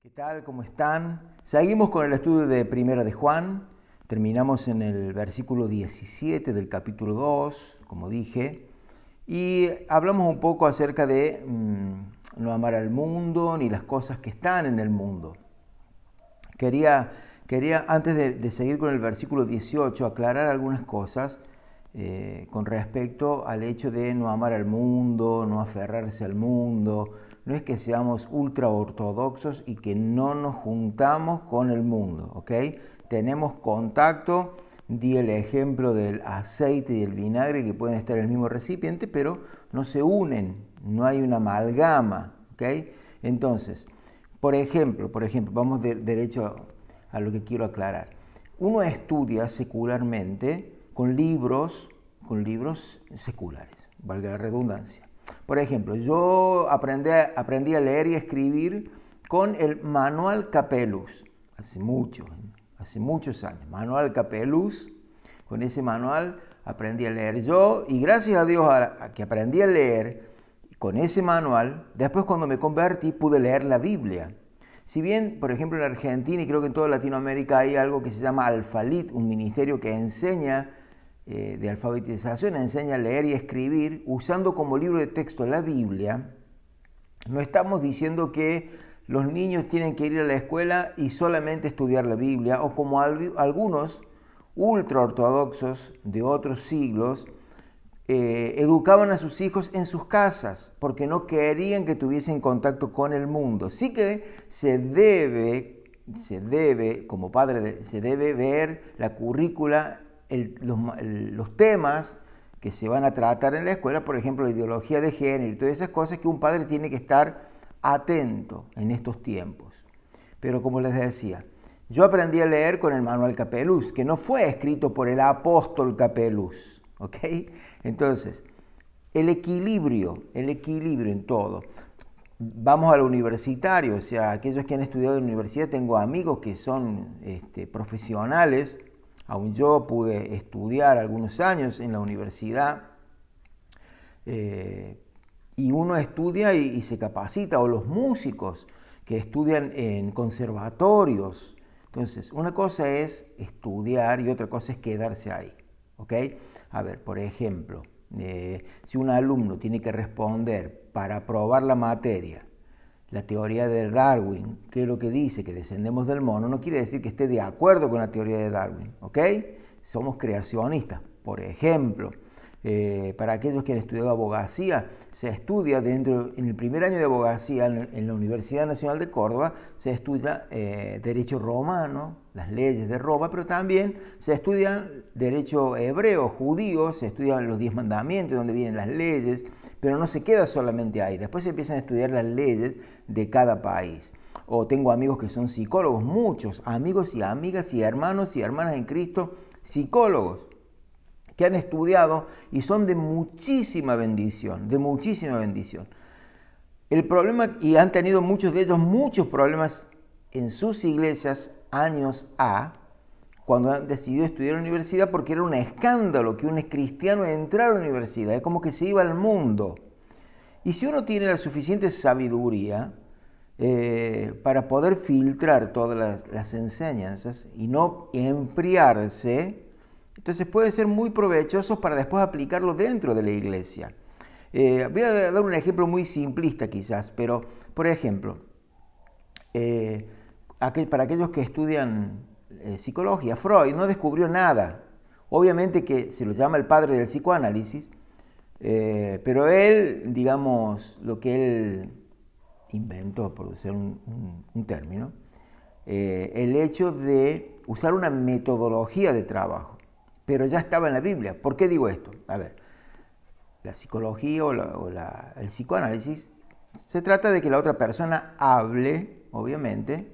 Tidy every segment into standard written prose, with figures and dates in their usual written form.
¿Qué tal? ¿Cómo están? Seguimos con el estudio de Primera de Juan. Terminamos en el versículo 17 del capítulo 2, como dije, y hablamos un poco acerca de no amar al mundo ni las cosas que están en el mundo. Quería antes de seguir con el versículo 18, aclarar algunas cosas con respecto al hecho de no amar al mundo, no aferrarse al mundo. No es que seamos ultra ortodoxos y que no nos juntamos con el mundo, ¿ok? Tenemos contacto, di el ejemplo del aceite y el vinagre que pueden estar en el mismo recipiente, pero no se unen, no hay una amalgama, ¿ok? Entonces, por ejemplo, vamos derecho a lo que quiero aclarar. Uno estudia secularmente con libros seculares, valga la redundancia. Por ejemplo, yo aprendí a leer y a escribir con el Manual Capellus, hace muchos años. Manual Capellus, con ese manual aprendí a leer yo, y gracias a Dios a que aprendí a leer con ese manual, después cuando me convertí pude leer la Biblia. Si bien, por ejemplo, en Argentina y creo que en toda Latinoamérica hay algo que se llama Alfalit, un ministerio que enseña de alfabetización, enseña a leer y escribir usando como libro de texto la Biblia. No estamos diciendo que los niños tienen que ir a la escuela y solamente estudiar la Biblia, o como algunos ultra ortodoxos de otros siglos educaban a sus hijos en sus casas porque no querían que tuviesen contacto con el mundo. Sí que se debe como padre, se debe ver la currícula, los temas que se van a tratar en la escuela, por ejemplo, la ideología de género y todas esas cosas que un padre tiene que estar atento en estos tiempos. Pero como les decía, yo aprendí a leer con el Manual Capellus, que no fue escrito por el apóstol Capellus, ¿ok? Entonces, el equilibrio en todo. Vamos al universitario, o sea, aquellos que han estudiado en la universidad, tengo amigos que son profesionales. Aún yo pude estudiar algunos años en la universidad y uno estudia y se capacita, o los músicos que estudian en conservatorios. Entonces, una cosa es estudiar y otra cosa es quedarse ahí, ¿ok? A ver, por ejemplo, si un alumno tiene que responder para aprobar la materia, la teoría de Darwin, que es lo que dice, que descendemos del mono, no quiere decir que esté de acuerdo con la teoría de Darwin, ¿ok? Somos creacionistas. Por ejemplo, para aquellos que han estudiado abogacía, se estudia en el primer año de abogacía en la Universidad Nacional de Córdoba, se estudia derecho romano, las leyes de Roma, pero también se estudia derecho hebreo, judío, se estudian los 10 mandamientos, donde vienen las leyes, pero no se queda solamente ahí. Después se empiezan a estudiar las leyes de cada país. O tengo amigos que son psicólogos, muchos amigos y amigas y hermanos y hermanas en Cristo, psicólogos, que han estudiado y son de muchísima bendición, El problema, y han tenido muchos de ellos muchos problemas en sus iglesias años cuando han decidido estudiar en la universidad, porque era un escándalo que un cristiano entrara a la universidad, es como que se iba al mundo. Y si uno tiene la suficiente sabiduría para poder filtrar todas las enseñanzas y no enfriarse, entonces puede ser muy provechoso para después aplicarlo dentro de la iglesia. Voy a dar un ejemplo muy simplista quizás, pero por ejemplo, para aquellos que estudian psicología, Freud no descubrió nada. Obviamente que se lo llama el padre del psicoanálisis, pero él, digamos, lo que él inventó, por usar un término, el hecho de usar una metodología de trabajo, pero ya estaba en la Biblia. ¿Por qué digo esto? A ver, la psicología el psicoanálisis se trata de que la otra persona hable, obviamente.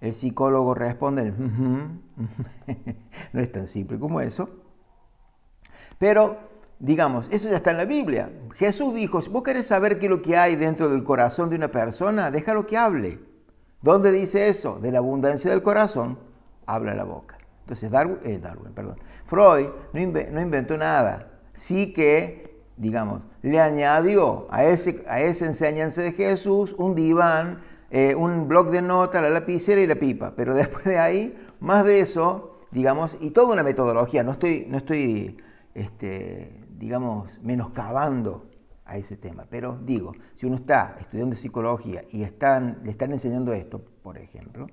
El psicólogo responde, no es tan simple como eso. Pero, digamos, eso ya está en la Biblia. Jesús dijo, si vos querés saber qué es lo que hay dentro del corazón de una persona, déjalo que hable. ¿Dónde dice eso? De la abundancia del corazón, habla la boca. Entonces, Freud no inventó nada. Sí que, digamos, le añadió a esa enseñanza de Jesús un diván un bloc de notas, la lapicera y la pipa. Pero después de ahí, más de eso, digamos, y toda una metodología. No estoy digamos, menoscabando a ese tema. Pero digo, si uno está estudiando psicología y le están enseñando esto, por ejemplo,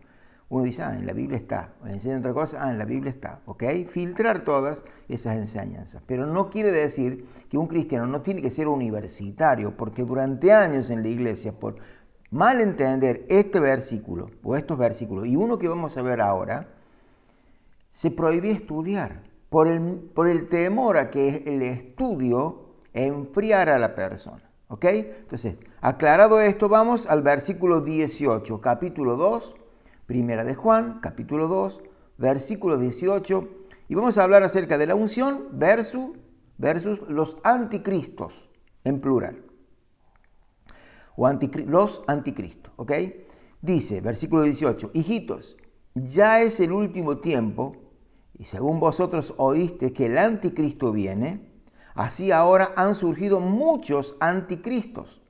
uno dice, en la Biblia está. O le enseñan otra cosa, en la Biblia está. ¿Ok? Filtrar todas esas enseñanzas. Pero no quiere decir que un cristiano no tiene que ser universitario, porque durante años en la iglesia, por mal entender este versículo, o estos versículos, y uno que vamos a ver ahora, se prohibía estudiar, por el temor a que el estudio enfriara a la persona. ¿Ok? Entonces, aclarado esto, vamos al versículo 18, capítulo 2, Primera de Juan, capítulo 2, versículo 18, y vamos a hablar acerca de la unción versus los anticristos, en plural. O los anticristos, ¿ok? Dice, versículo 18, hijitos, ya es el último tiempo, y según vosotros oíste que el anticristo viene, así ahora han surgido muchos anticristos.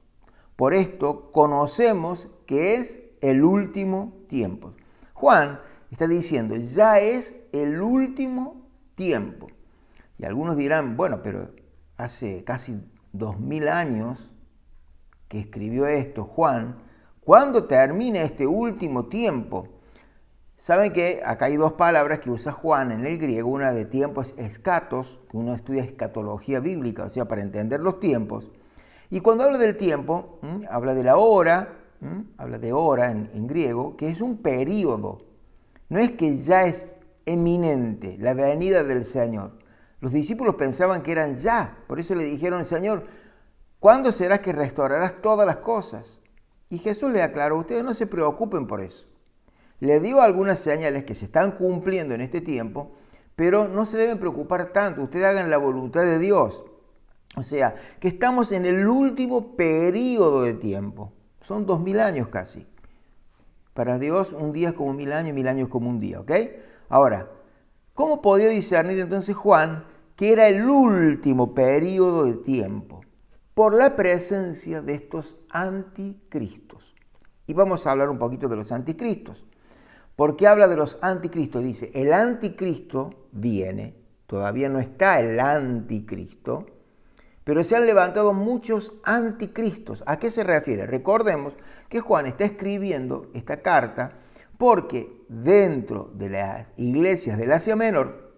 Por esto conocemos que es el último tiempo. Juan está diciendo, ya es el último tiempo. Y algunos dirán, bueno, pero hace casi 2000 años que escribió esto Juan, ¿cuándo termina este último tiempo? Saben que acá hay dos palabras que usa Juan en el griego, una de tiempo es escatos, que uno estudia escatología bíblica, o sea, para entender los tiempos. Y cuando habla del tiempo, habla de la hora, habla de hora en griego, que es un período. No es que ya es eminente la venida del Señor. Los discípulos pensaban que eran ya, por eso le dijeron, Señor, ¿cuándo será que restaurarás todas las cosas? Y Jesús le aclaró, ustedes no se preocupen por eso. Le dio algunas señales que se están cumpliendo en este tiempo, pero no se deben preocupar tanto, ustedes hagan la voluntad de Dios. O sea, que estamos en el último periodo de tiempo. Son 2000 años casi. Para Dios un día es como 1000 años y 1000 años como un día, ¿ok? Ahora, ¿cómo podía discernir entonces Juan que era el último periodo de tiempo? Por la presencia de estos anticristos. Y vamos a hablar un poquito de los anticristos. ¿Por qué habla de los anticristos? Dice, el anticristo viene, todavía no está el anticristo, pero se han levantado muchos anticristos. ¿A qué se refiere? Recordemos que Juan está escribiendo esta carta porque dentro de las iglesias del Asia Menor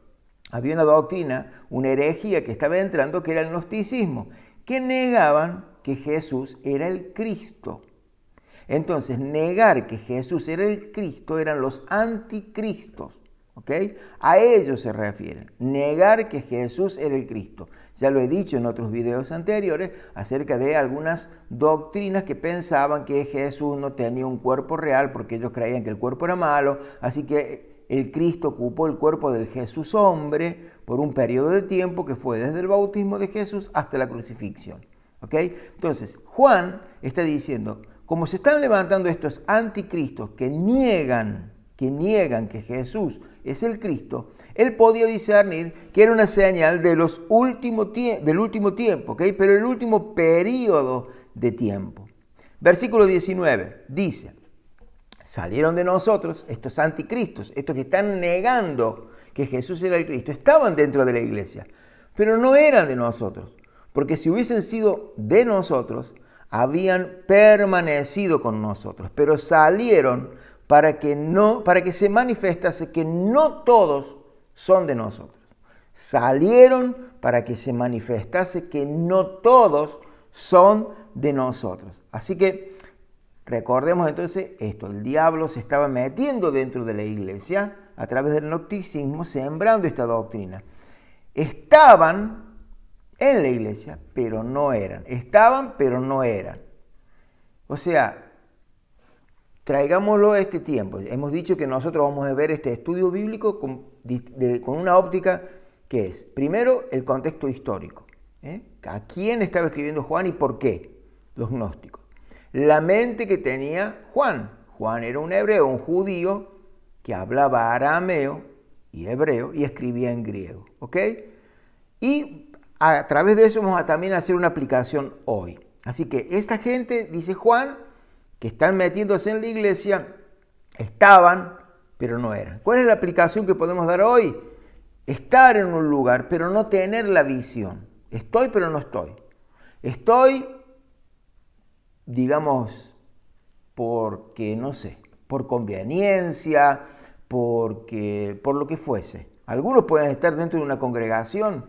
había una doctrina, una herejía que estaba entrando, que era el gnosticismo, que negaban que Jesús era el Cristo. Entonces, negar que Jesús era el Cristo eran los anticristos. ¿Ok? A ellos se refieren, negar que Jesús era el Cristo. Ya lo he dicho en otros videos anteriores acerca de algunas doctrinas que pensaban que Jesús no tenía un cuerpo real porque ellos creían que el cuerpo era malo, así que el Cristo ocupó el cuerpo del Jesús hombre por un periodo de tiempo que fue desde el bautismo de Jesús hasta la crucifixión. ¿Ok? Entonces, Juan está diciendo, como se están levantando estos anticristos que niegan que Jesús es el Cristo, él podía discernir que era una señal del último tiempo, ¿okay? Pero el último periodo de tiempo. Versículo 19 dice, salieron de nosotros estos anticristos, estos que están negando que Jesús era el Cristo, estaban dentro de la iglesia, pero no eran de nosotros, porque si hubiesen sido de nosotros, habían permanecido con nosotros, pero salieron para que se manifestase que no todos son de nosotros. Salieron para que se manifestase que no todos son de nosotros. Así que recordemos entonces esto, el diablo se estaba metiendo dentro de la iglesia a través del gnosticismo, sembrando esta doctrina. Estaban en la iglesia, pero no eran. Estaban, pero no eran. O sea, traigámoslo a este tiempo. Hemos dicho que nosotros vamos a ver este estudio bíblico con una óptica que es, primero, el contexto histórico. ¿A quién estaba escribiendo Juan y por qué? Los gnósticos. La mente que tenía Juan. Juan era un hebreo, un judío que hablaba arameo y hebreo y escribía en griego. ¿Ok? Y a través de eso vamos a también hacer una aplicación hoy. Así que esta gente, dice Juan, que están metiéndose en la iglesia estaban, pero no eran. ¿Cuál es la aplicación que podemos dar hoy? Estar en un lugar, pero no tener la visión. Estoy, pero no estoy. Estoy, digamos, porque, no sé, por conveniencia, por lo que fuese. Algunos pueden estar dentro de una congregación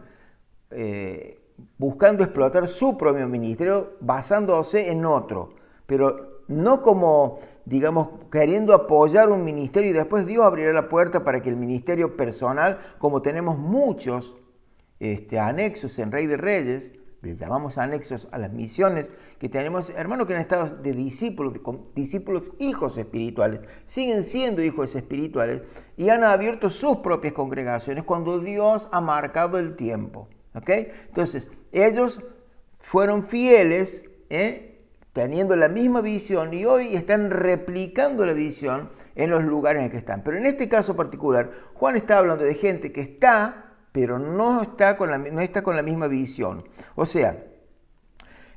buscando explotar su propio ministerio basándose en otro, pero no como, digamos, queriendo apoyar un ministerio y después Dios abrirá la puerta para que el ministerio personal, como tenemos muchos anexos en Rey de Reyes, les llamamos anexos a las misiones, que tenemos hermanos que han estado de discípulos hijos espirituales, siguen siendo hijos espirituales y han abierto sus propias congregaciones cuando Dios ha marcado el tiempo. ¿Okay? Entonces, ellos fueron fieles, teniendo la misma visión y hoy están replicando la visión en los lugares en los que están. Pero en este caso particular, Juan está hablando de gente que está, pero no está con la misma visión. O sea,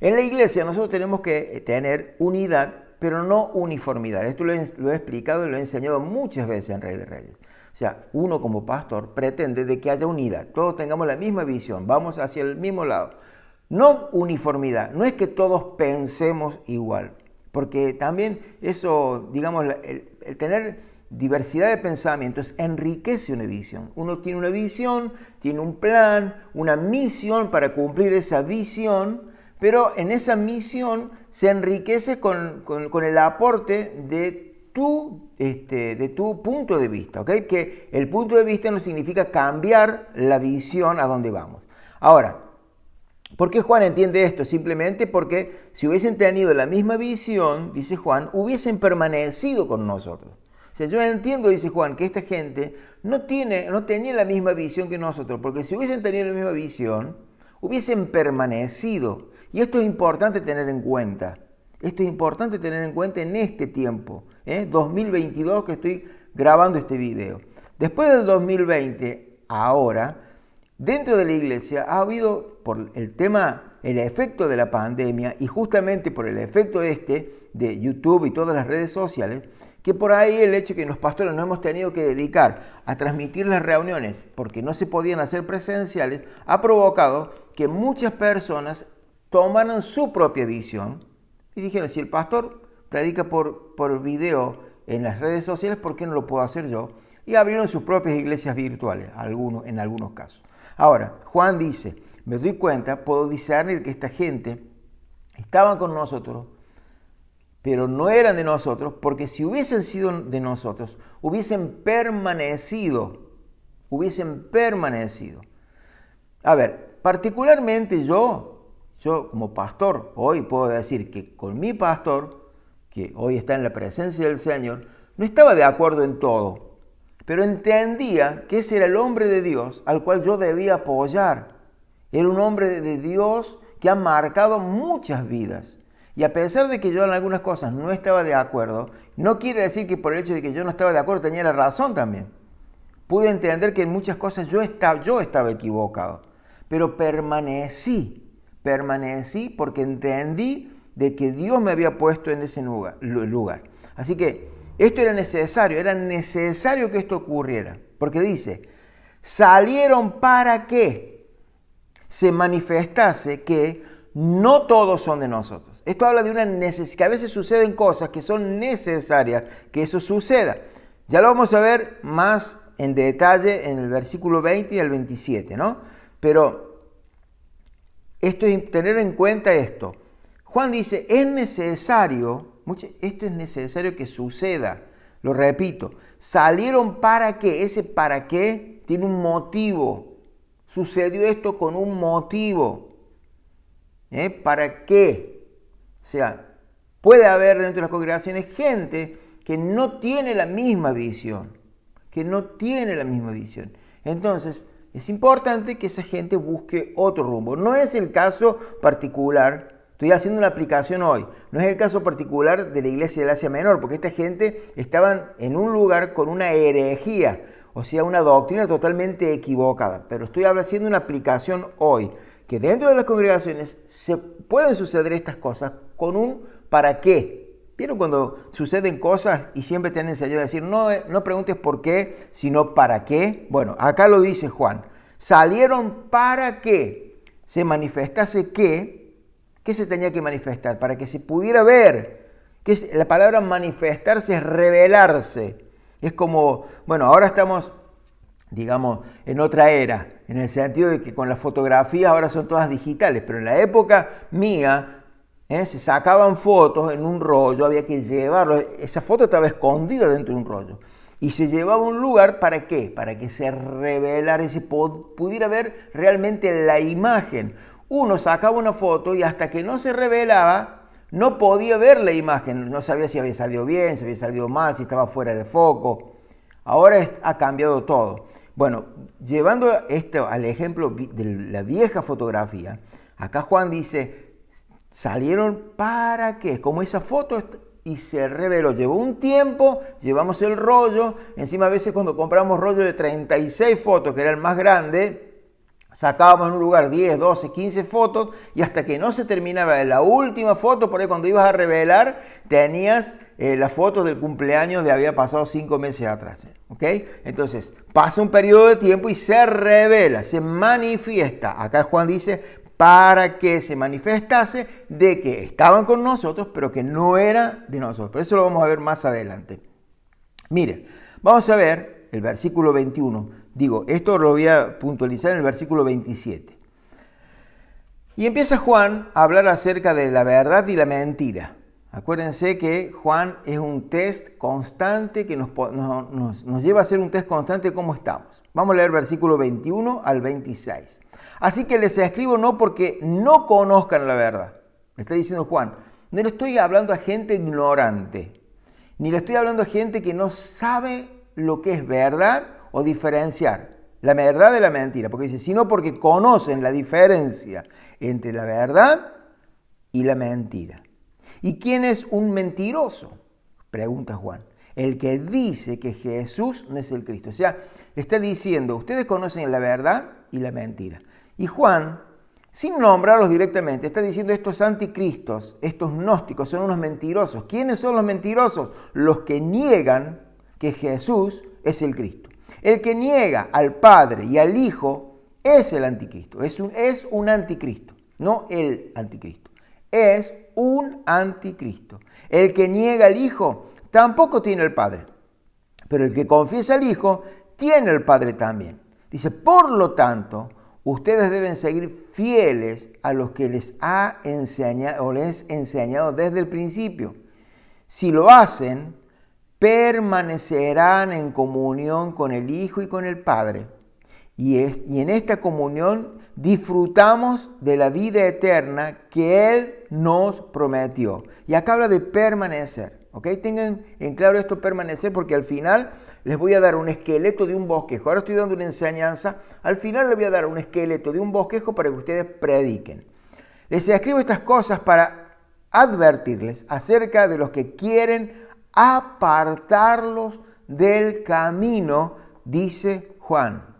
en la iglesia nosotros tenemos que tener unidad, pero no uniformidad. Esto lo he explicado y lo he enseñado muchas veces en Rey de Reyes. O sea, uno como pastor pretende de que haya unidad, todos tengamos la misma visión, vamos hacia el mismo lado. No uniformidad, no es que todos pensemos igual, porque también eso, digamos, el tener diversidad de pensamientos enriquece una visión. Uno tiene una visión, tiene un plan, una misión para cumplir esa visión, pero en esa misión se enriquece con el aporte de tu punto de vista, ¿ok? Que el punto de vista no significa cambiar la visión a donde vamos. Ahora, ¿por qué Juan entiende esto? Simplemente porque si hubiesen tenido la misma visión, dice Juan, hubiesen permanecido con nosotros. O sea, yo entiendo, dice Juan, que esta gente no tenía la misma visión que nosotros, porque si hubiesen tenido la misma visión, hubiesen permanecido. Y esto es importante tener en cuenta. Esto es importante tener en cuenta en este tiempo, 2022 que estoy grabando este video. Después del 2020, ahora, dentro de la iglesia ha habido, por el efecto de la pandemia y justamente por el efecto de YouTube y todas las redes sociales, que por ahí el hecho que los pastores nos hemos tenido que dedicar a transmitir las reuniones porque no se podían hacer presenciales, ha provocado que muchas personas tomaran su propia visión y dijeron, si el pastor predica por video en las redes sociales, ¿por qué no lo puedo hacer yo? Y abrieron sus propias iglesias virtuales, en algunos casos. Ahora, Juan dice, me doy cuenta, puedo discernir que esta gente estaban con nosotros, pero no eran de nosotros, porque si hubiesen sido de nosotros, hubiesen permanecido. A ver, particularmente yo como pastor, hoy puedo decir que con mi pastor, que hoy está en la presencia del Señor, no estaba de acuerdo en todo, pero entendía que ese era el hombre de Dios al cual yo debía apoyar. Era un hombre de Dios que ha marcado muchas vidas. Y a pesar de que yo en algunas cosas no estaba de acuerdo, no quiere decir que por el hecho de que yo no estaba de acuerdo tenía la razón también. Pude entender que en muchas cosas yo estaba equivocado, pero permanecí porque entendí de que Dios me había puesto en ese lugar. Así que esto era necesario que esto ocurriera, porque dice, salieron para que se manifestase que no todos son de nosotros. Esto habla de una necesidad, que a veces suceden cosas que son necesarias que eso suceda. Ya lo vamos a ver más en detalle en el versículo 20 y el 27, ¿no? Pero esto es tener en cuenta esto. Juan dice, esto es necesario que suceda. Lo repito, salieron para qué. Ese para qué tiene un motivo. Sucedió esto con un motivo. ¿Para qué? O sea, puede haber dentro de las congregaciones gente que no tiene la misma visión. Entonces, es importante que esa gente busque otro rumbo. No es el caso particular, estoy haciendo una aplicación hoy, no es el caso particular de la iglesia del Asia Menor, porque esta gente estaban en un lugar con una herejía, o sea, una doctrina totalmente equivocada. Pero estoy haciendo una aplicación hoy, que dentro de las congregaciones se pueden suceder estas cosas con un para qué. ¿Vieron cuando suceden cosas y siempre te han enseñado a decir, no preguntes por qué, sino para qué? Bueno, acá lo dice Juan. Salieron para que se manifestase qué se tenía que manifestar, para que se pudiera ver. La palabra manifestarse es revelarse. Es como, bueno, ahora estamos, digamos, en otra era, en el sentido de que con las fotografías ahora son todas digitales, pero en la época mía, se sacaban fotos en un rollo, había que llevarlo, esa foto estaba escondida dentro de un rollo, y se llevaba a un lugar, ¿para qué? Para que se revelara y se pudiera ver realmente la imagen. Uno sacaba una foto y hasta que no se revelaba, no podía ver la imagen, no sabía si había salido bien, si había salido mal, si estaba fuera de foco. Ahora ha cambiado todo. Bueno, llevando esto al ejemplo de la vieja fotografía, acá Juan dice, salieron para qué, como esa foto, y se reveló. Llevó un tiempo, llevamos el rollo, encima a veces cuando compramos rollo de 36 fotos, que era el más grande, sacábamos en un lugar 10, 12, 15 fotos, y hasta que no se terminaba la última foto, por ahí cuando ibas a revelar, tenías la foto del cumpleaños de había pasado 5 meses atrás. ¿Ok? Entonces, pasa un periodo de tiempo y se revela, se manifiesta. Acá Juan dice, para que se manifestase de que estaban con nosotros, pero que no era de nosotros. Pero eso lo vamos a ver más adelante. Miren, vamos a ver el versículo 21. Digo, esto lo voy a puntualizar en el versículo 27. Y empieza Juan a hablar acerca de la verdad y la mentira. Acuérdense que Juan es un test constante que nos lleva a hacer un test constante de cómo estamos. Vamos a leer versículo 21 al 26. Así que les escribo no porque no conozcan la verdad. Le está diciendo Juan, no le estoy hablando a gente ignorante, ni le estoy hablando a gente que no sabe lo que es verdad o diferenciar la verdad de la mentira, porque dice, sino porque conocen la diferencia entre la verdad y la mentira. ¿Y quién es un mentiroso? Pregunta Juan. El que dice que Jesús no es el Cristo. O sea, le está diciendo, ustedes conocen la verdad y la mentira. Y Juan, sin nombrarlos directamente, está diciendo estos anticristos, estos gnósticos, son unos mentirosos. ¿Quiénes son los mentirosos? Los que niegan que Jesús es el Cristo. El que niega al Padre y al Hijo es el anticristo. Es un anticristo, no el anticristo. Es un anticristo. El que niega al Hijo tampoco tiene al Padre. Pero el que confiesa al Hijo tiene al Padre también. Dice, por lo tanto, ustedes deben seguir fieles a los que les ha enseñado o les he enseñado desde el principio. Si lo hacen, permanecerán en comunión con el Hijo y con el Padre. Y en esta comunión disfrutamos de la vida eterna que Él nos prometió. Y acá habla de permanecer. ¿Ok? Tengan en claro esto, permanecer, porque al final les voy a dar un esqueleto de un bosquejo. Ahora estoy dando una enseñanza. Al final les voy a dar un esqueleto de un bosquejo para que ustedes prediquen. Les escribo estas cosas para advertirles acerca de los que quieren apartarlos del camino, dice Juan.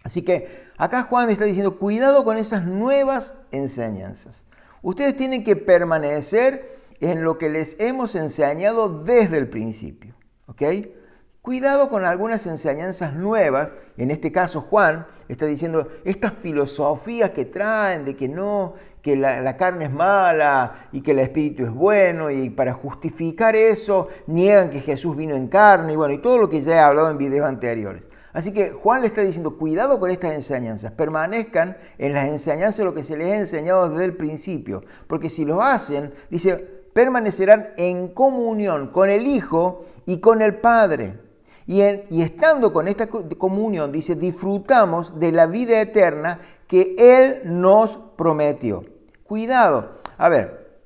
Así que acá Juan está diciendo, cuidado con esas nuevas enseñanzas. Ustedes tienen que permanecer en lo que les hemos enseñado desde el principio. ¿Ok? Cuidado con algunas enseñanzas nuevas. En este caso Juan está diciendo estas filosofías que traen de que no, que la carne es mala y que el espíritu es bueno, y para justificar eso niegan que Jesús vino en carne, y bueno, y todo lo que ya he hablado en videos anteriores. Así que Juan le está diciendo, cuidado con estas enseñanzas, permanezcan en las enseñanzas de lo que se les ha enseñado desde el principio, porque si lo hacen, dice, permanecerán en comunión con el Hijo y con el Padre. Y estando con esta comunión, dice, disfrutamos de la vida eterna que Él nos prometió. Cuidado. A ver,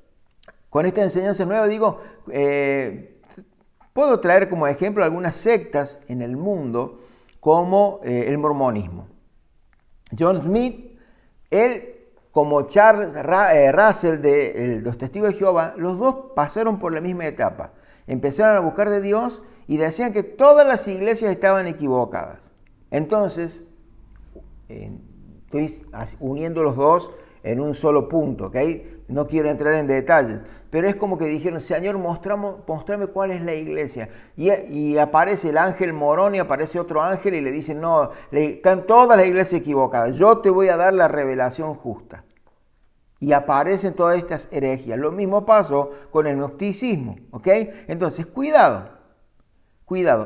con esta enseñanza nueva digo, puedo traer como ejemplo algunas sectas en el mundo, como el mormonismo. John Smith, él como Charles Russell de los Testigos de Jehová, los dos pasaron por la misma etapa. Empezaron a buscar de Dios y decían que todas las iglesias estaban equivocadas. Entonces, estoy uniendo los dos en un solo punto, ¿ok? No quiero entrar en detalles, pero es como que dijeron, Señor, mostrame cuál es la iglesia. Y aparece el ángel Morón y aparece otro ángel y le dicen, no, están todas las iglesias equivocadas, yo te voy a dar la revelación justa. Y aparecen todas estas herejías. Lo mismo pasó con el gnosticismo, ¿ok? Entonces, cuidado.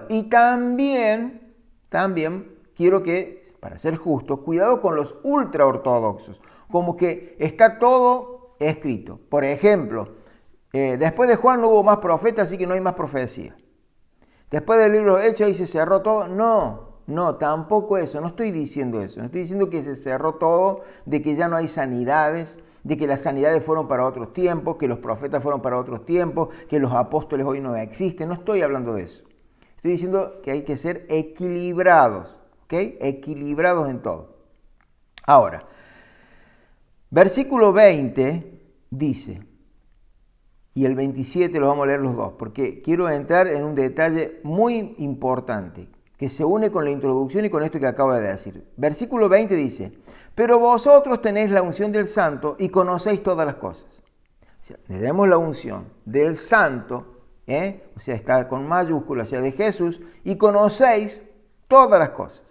Y también quiero que, para ser justo, cuidado con los ultraortodoxos. Como que está todo escrito. Por ejemplo, después de Juan no hubo más profetas, así que no hay más profecía. Después del libro de Hechos ahí se cerró todo. No, tampoco eso. No estoy diciendo eso. No estoy diciendo que se cerró todo, de que ya no hay sanidades, de que las sanidades fueron para otros tiempos, que los profetas fueron para otros tiempos, que los apóstoles hoy no existen. No estoy hablando de eso. Estoy diciendo que hay que ser equilibrados, ¿ok? Equilibrados en todo. Ahora, versículo 20 dice, y el 27 lo vamos a leer los dos, porque quiero entrar en un detalle muy importante, que se une con la introducción y con esto que acabo de decir. Versículo 20 dice, pero vosotros tenéis la unción del Santo y conocéis todas las cosas. O sea, tenemos la unción del Santo, o sea, está con mayúsculas, o sea, de Jesús, y conocéis todas las cosas.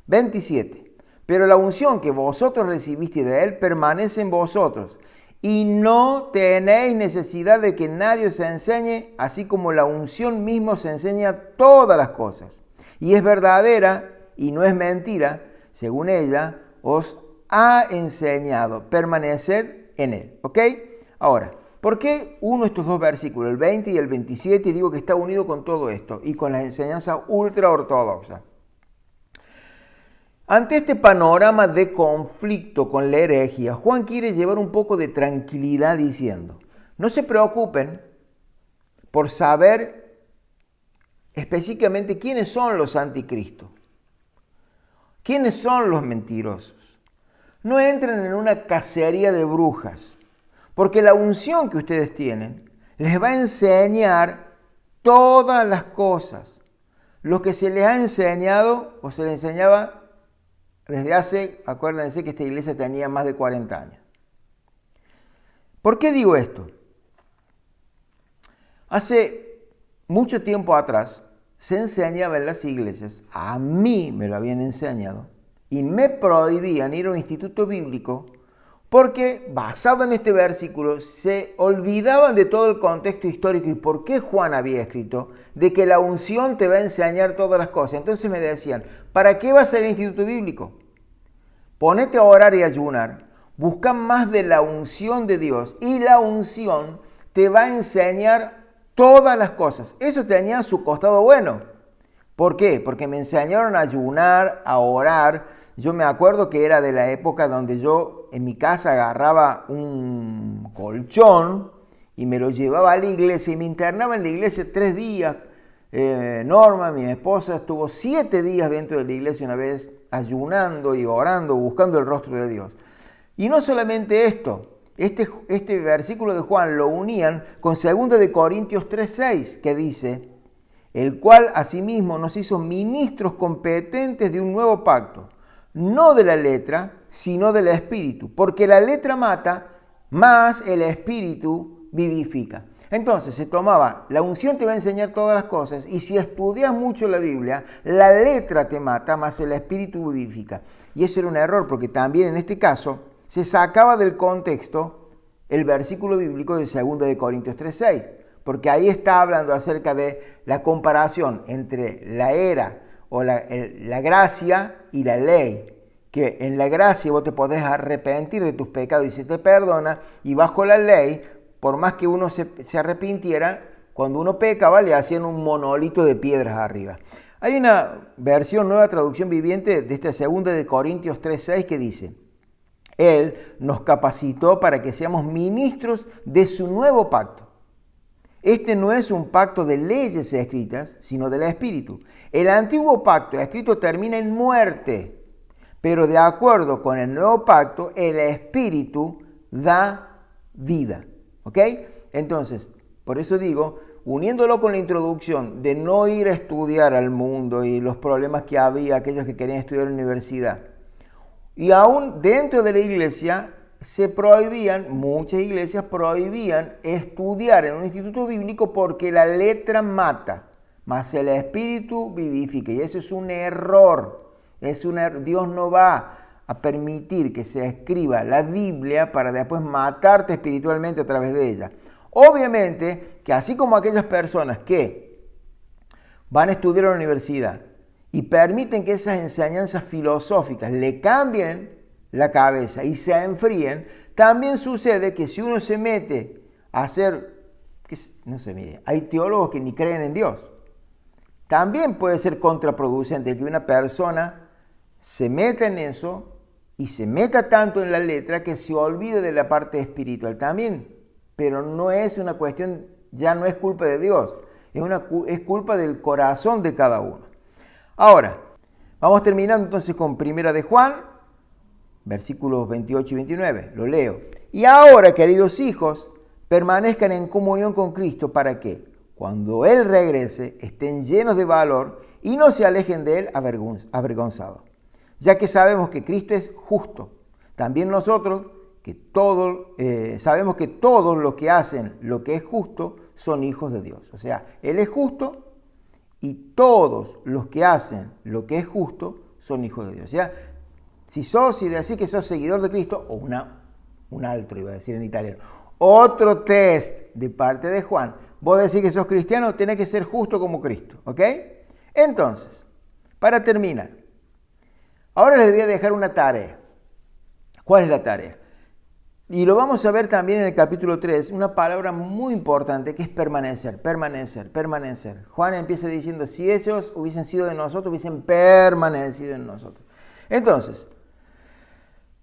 27. Pero la unción que vosotros recibisteis de Él permanece en vosotros, y no tenéis necesidad de que nadie os enseñe, así como la unción misma os enseña todas las cosas. Y es verdadera y no es mentira, según ella os ha enseñado. Permaneced en Él. ¿Ok? Ahora, ¿por qué uno de estos dos versículos, el 20 y el 27, digo que está unido con todo esto y con la enseñanza ultraortodoxa? Ante este panorama de conflicto con la herejía, Juan quiere llevar un poco de tranquilidad diciendo, no se preocupen por saber específicamente quiénes son los anticristos, quiénes son los mentirosos. No entren en una cacería de brujas, porque la unción que ustedes tienen les va a enseñar todas las cosas. Lo que se les ha enseñado o se les enseñaba desde hace, acuérdense que esta iglesia tenía más de 40 años. ¿Por qué digo esto? Hace mucho tiempo atrás se enseñaba en las iglesias, a mí me lo habían enseñado, y me prohibían ir a un instituto bíblico porque, basado en este versículo, se olvidaban de todo el contexto histórico y por qué Juan había escrito de que la unción te va a enseñar todas las cosas. Entonces me decían, ¿para qué vas a ir al instituto bíblico? Ponete a orar y ayunar, busca más de la unción de Dios y la unción te va a enseñar todas las cosas. Eso tenía su costado bueno. ¿Por qué? Porque me enseñaron a ayunar, a orar. Yo me acuerdo que era de la época donde yo en mi casa agarraba un colchón y me lo llevaba a la iglesia y me internaba en la iglesia 3 días. Norma, mi esposa, estuvo 7 días dentro de la iglesia una vez ayunando y orando, buscando el rostro de Dios. Y no solamente esto, este versículo de Juan lo unían con 2 Corintios 3:6, que dice, el cual asimismo nos hizo ministros competentes de un nuevo pacto, no de la letra, sino del espíritu, porque la letra mata, mas el espíritu vivifica. Entonces se tomaba, la unción te va a enseñar todas las cosas, y si estudias mucho la Biblia, la letra te mata, mas el espíritu vivifica. Y eso era un error, porque también en este caso se sacaba del contexto el versículo bíblico de 2 Corintios 3:6, porque ahí está hablando acerca de la comparación entre la era o la gracia y la ley, que en la gracia vos te podés arrepentir de tus pecados y se te perdona, y bajo la ley, por más que uno se arrepintiera, cuando uno pecaba le hacían un monolito de piedras arriba. Hay una versión, nueva traducción viviente de esta 2 Corintios 3:6 que dice, Él nos capacitó para que seamos ministros de su nuevo pacto. Este no es un pacto de leyes escritas, sino del Espíritu. El antiguo pacto escrito termina en muerte, pero de acuerdo con el nuevo pacto, el Espíritu da vida. ¿Ok? Entonces, por eso digo, uniéndolo con la introducción de no ir a estudiar al mundo y los problemas que había aquellos que querían estudiar en la universidad, y aún dentro de la iglesia, muchas iglesias prohibían estudiar en un instituto bíblico porque la letra mata, mas el espíritu vivifica. Y eso es un error. Dios no va a permitir que se escriba la Biblia para después matarte espiritualmente a través de ella. Obviamente que así como aquellas personas que van a estudiar en la universidad y permiten que esas enseñanzas filosóficas le cambien la cabeza y se enfríen, también sucede que si uno se mete a hacer, no sé, mire, hay teólogos que ni creen en Dios. También puede ser contraproducente que una persona se meta en eso y se meta tanto en la letra que se olvide de la parte espiritual también. Pero no es una cuestión, ya no es culpa de Dios, es culpa del corazón de cada uno. Ahora, vamos terminando entonces con Primera de Juan, versículos 28 y 29, lo leo. Y ahora, queridos hijos, permanezcan en comunión con Cristo para que, cuando Él regrese, estén llenos de valor y no se alejen de Él avergonzados. Ya que sabemos que Cristo es justo, también nosotros sabemos que todos los que hacen lo que es justo son hijos de Dios. O sea, Él es justo y todos los que hacen lo que es justo son hijos de Dios. O sea, si decís que sos seguidor de Cristo, o un altro, iba a decir en italiano, otro test de parte de Juan, vos decís que sos cristiano, tenés que ser justo como Cristo, ¿ok? Entonces, para terminar, ahora les voy a dejar una tarea. ¿Cuál es la tarea? Y lo vamos a ver también en el capítulo 3, una palabra muy importante que es permanecer. Juan empieza diciendo, si ellos hubiesen sido de nosotros, hubiesen permanecido en nosotros. Entonces,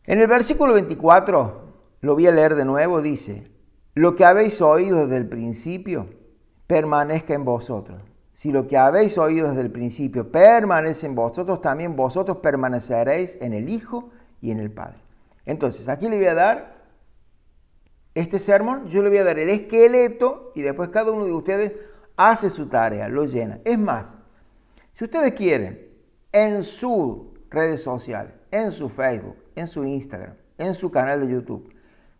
en el versículo 24, lo voy a leer de nuevo, dice, lo que habéis oído desde el principio, permanezca en vosotros. Si lo que habéis oído desde el principio permanece en vosotros, también vosotros permaneceréis en el Hijo y en el Padre. Entonces, aquí le voy a dar este sermón, yo le voy a dar el esqueleto y después cada uno de ustedes hace su tarea, lo llena. Es más, si ustedes quieren, en sus redes sociales, en su Facebook, en su Instagram, en su canal de YouTube,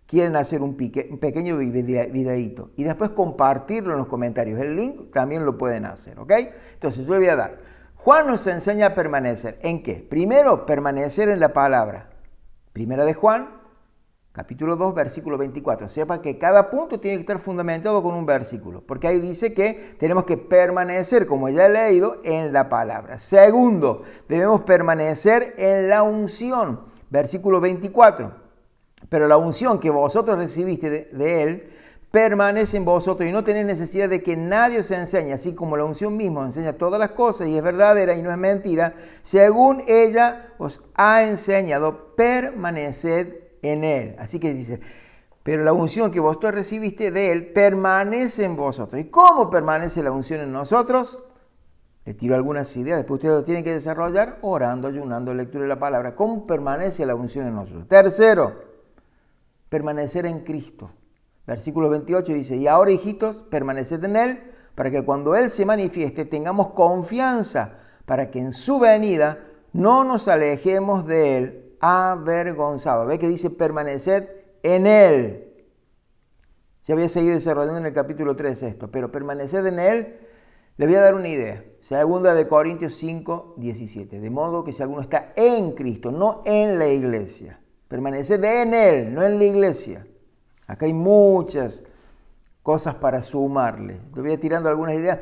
quieren hacer un pequeño videíto y después compartirlo en los comentarios. El link también lo pueden hacer, ¿ok? Entonces yo le voy a dar. Juan nos enseña a permanecer. ¿En qué? Primero, permanecer en la palabra. Primera de Juan, capítulo 2, versículo 24. Sepa que cada punto tiene que estar fundamentado con un versículo, porque ahí dice que tenemos que permanecer, como ya he leído, en la palabra. Segundo, debemos permanecer en la unción. Versículo 24. Pero la unción que vosotros recibiste de Él permanece en vosotros y no tenéis necesidad de que nadie os enseñe, así como la unción misma enseña todas las cosas y es verdadera y no es mentira, según ella os ha enseñado, permaneced en Él. Así que dice, pero la unción que vosotros recibiste de Él permanece en vosotros. ¿Y cómo permanece la unción en nosotros? Les tiro algunas ideas, después ustedes lo tienen que desarrollar orando, ayunando, lectura de la palabra. ¿Cómo permanece la unción en nosotros? Tercero, permanecer en Cristo. Versículo 28 dice, y ahora, hijitos, permaneced en Él, para que cuando Él se manifieste tengamos confianza, para que en su venida no nos alejemos de Él avergonzados. ¿Ve que dice permaneced en Él? Ya voy a seguir desarrollando en el capítulo 3 esto, pero permaneced en Él, le voy a dar una idea. Segunda de Corintios 5, 17. De modo que si alguno está en Cristo, no en la iglesia. Permaneced en Él, no en la iglesia. Acá hay muchas cosas para sumarle. Le voy a tirando algunas ideas.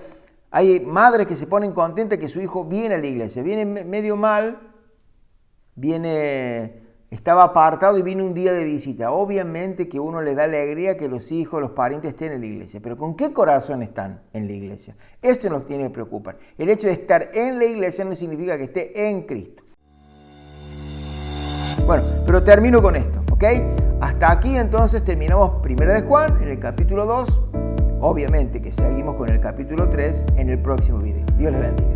Hay madres que se ponen contentas que su hijo viene a la iglesia. Viene medio mal, estaba apartado y viene un día de visita. Obviamente que uno le da alegría que los hijos, los parientes estén en la iglesia. Pero ¿con qué corazón están en la iglesia? Eso nos tiene que preocupar. El hecho de estar en la iglesia no significa que esté en Cristo. Bueno, pero termino con esto, ¿ok? Hasta aquí entonces terminamos Primera de Juan en el capítulo 2. Obviamente que seguimos con el capítulo 3 en el próximo video. Dios les bendiga.